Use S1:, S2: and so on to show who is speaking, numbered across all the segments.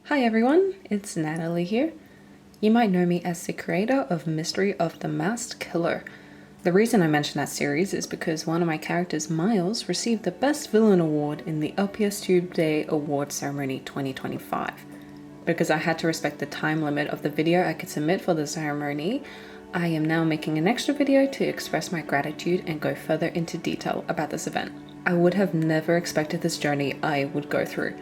S1: Hi everyone, it's Natalie here. You might know me as the creator of Mystery of the Masked Killer. The reason I mention that series is because one of my characters, Miles, received the Best Villain Award in the LPSTube Day Award Ceremony 2025. Because I had to respect the time limit of the video I could submit for the ceremony, I am now making an extra video to express my gratitude and go further into detail about this event. I would have never expected this journey I would go through.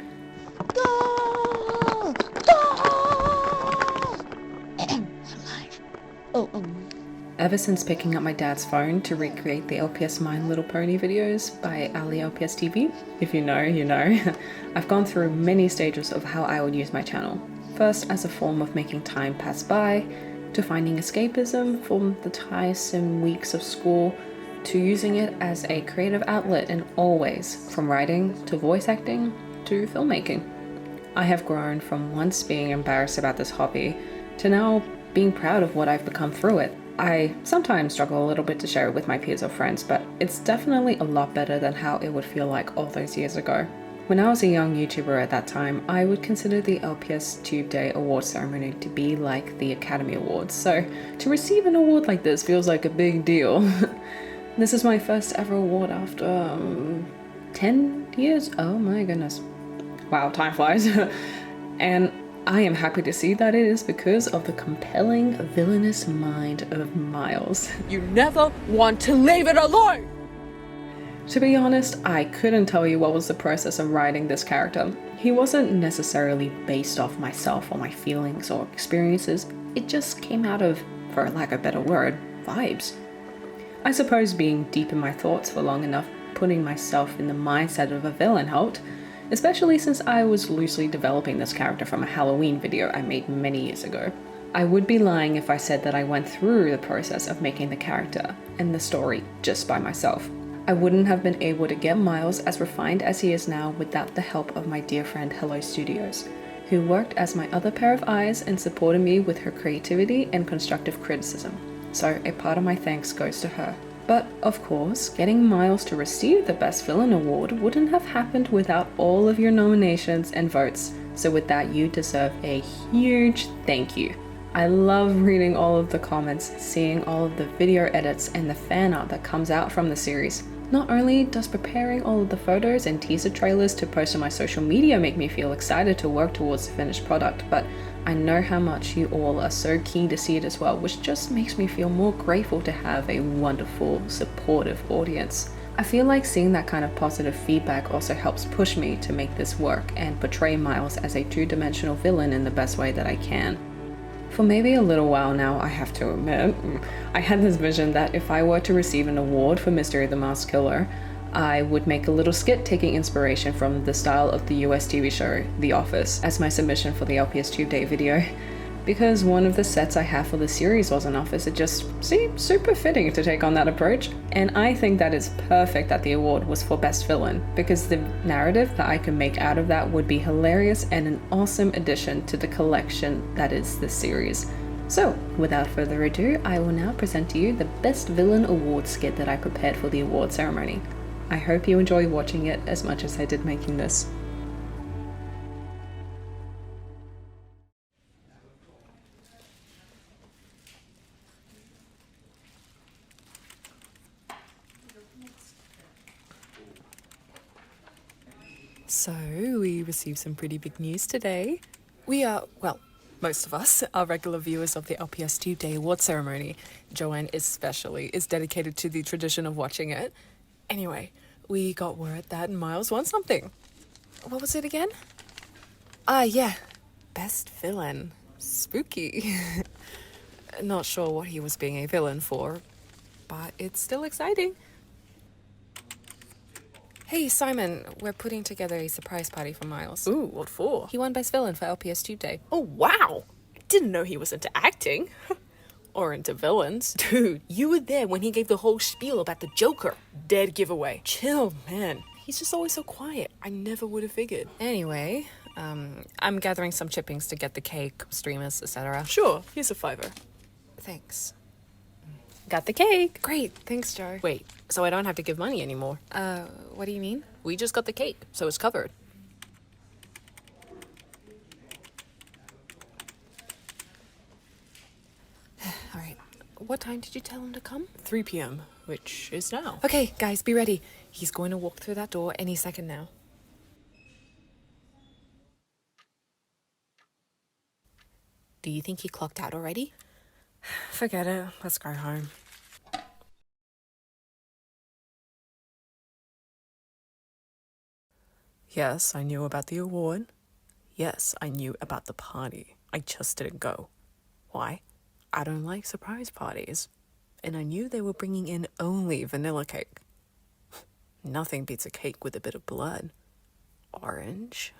S1: Ever since picking up my dad's phone to recreate the LPS My Little Pony videos by Ali LPSTube, if you know, you know, I've gone through many stages of how I would use my channel. First as a form of making time pass by, to finding escapism from the tiresome weeks of school, to using it as a creative outlet in all ways, from writing to voice acting to filmmaking. I have grown from once being embarrassed about this hobby to now being proud of what I've become through it. I sometimes struggle a little bit to share it with my peers or friends, but it's definitely a lot better than how it would feel like all those years ago. When I was a young YouTuber at that time, I would consider the LPSTube Day Award ceremony to be like the Academy Awards, so to receive an award like this feels like a big deal. This is my first ever award after 10 years? Oh my goodness. Wow, time flies. And I am happy to see that it is because of the compelling villainous mind of Miles.
S2: You never want to leave it alone!
S1: To be honest, I couldn't tell you what was the process of writing this character. He wasn't necessarily based off myself or my feelings or experiences. It just came out of, for lack of a better word, vibes. I suppose being deep in my thoughts for long enough, putting myself in the mindset of a villain helped, especially since I was loosely developing this character from a Halloween video I made many years ago. I would be lying if I said that I went through the process of making the character and the story just by myself. I wouldn't have been able to get Miles as refined as he is now without the help of my dear friend Hello Studios, who worked as my other pair of eyes and supported me with her creativity and constructive criticism. So a part of my thanks goes to her. But, of course, getting Miles to receive the Best Villain Award wouldn't have happened without all of your nominations and votes, so with that you deserve a huge thank you. I love reading all of the comments, seeing all of the video edits and the fan art that comes out from the series. Not only does preparing all of the photos and teaser trailers to post on my social media make me feel excited to work towards the finished product, but I know how much you all are so keen to see it as well, which just makes me feel more grateful to have a wonderful, supportive audience. I feel like seeing that kind of positive feedback also helps push me to make this work and portray Miles as a two-dimensional villain in the best way that I can. For maybe a little while now, I have to admit, I had this vision that if I were to receive an award for Mystery of the Masked Killer, I would make a little skit taking inspiration from the style of the US TV show The Office as my submission for the LPSTube Day video. Because one of the sets I have for the series was an office, it just seemed super fitting to take on that approach. And I think that it's perfect that the award was for Best Villain, because the narrative that I could make out of that would be hilarious and an awesome addition to the collection that is this series. So, without further ado, I will now present to you the Best Villain Award skit that I prepared for the award ceremony. I hope you enjoy watching it as much as I did making this.
S2: So, we received some pretty big news today. We are, well, most of us are regular viewers of the LPSTube Day Award ceremony. Joanne especially is dedicated to the tradition of watching it. Anyway, we got word that Miles won something. What was it again? Yeah, Best Villain. Spooky. Not sure what he was being a villain for, but it's still exciting. Hey, Simon, we're putting together a surprise party for Miles.
S3: Ooh, what for?
S2: He won Best Villain for LPSTube Day.
S3: Oh, wow! Didn't know he was into acting. Or into villains.
S2: Dude, you were there when he gave the whole spiel about the Joker.
S3: Dead giveaway.
S2: Chill, man.
S3: He's just always so quiet. I never would have figured.
S2: Anyway, I'm gathering some chippings to get the cake, streamers, etc.
S3: Sure, here's a $5.
S2: Thanks.
S3: Got the cake.
S2: Great, thanks, Joe.
S3: Wait, so I don't have to give money anymore?
S2: What do you mean?
S3: We just got the cake, so it's covered.
S2: What time did you tell him to come?
S3: 3 p.m., which is now.
S2: Okay, guys, be ready. He's going to walk through that door any second now. Do you think he clocked out already?
S3: Forget it. Let's go home. Yes, I knew about the award. Yes, I knew about the party. I just didn't go. Why? I don't like surprise parties. And I knew they were bringing in only vanilla cake. Nothing beats a cake with a bit of blood. Orange.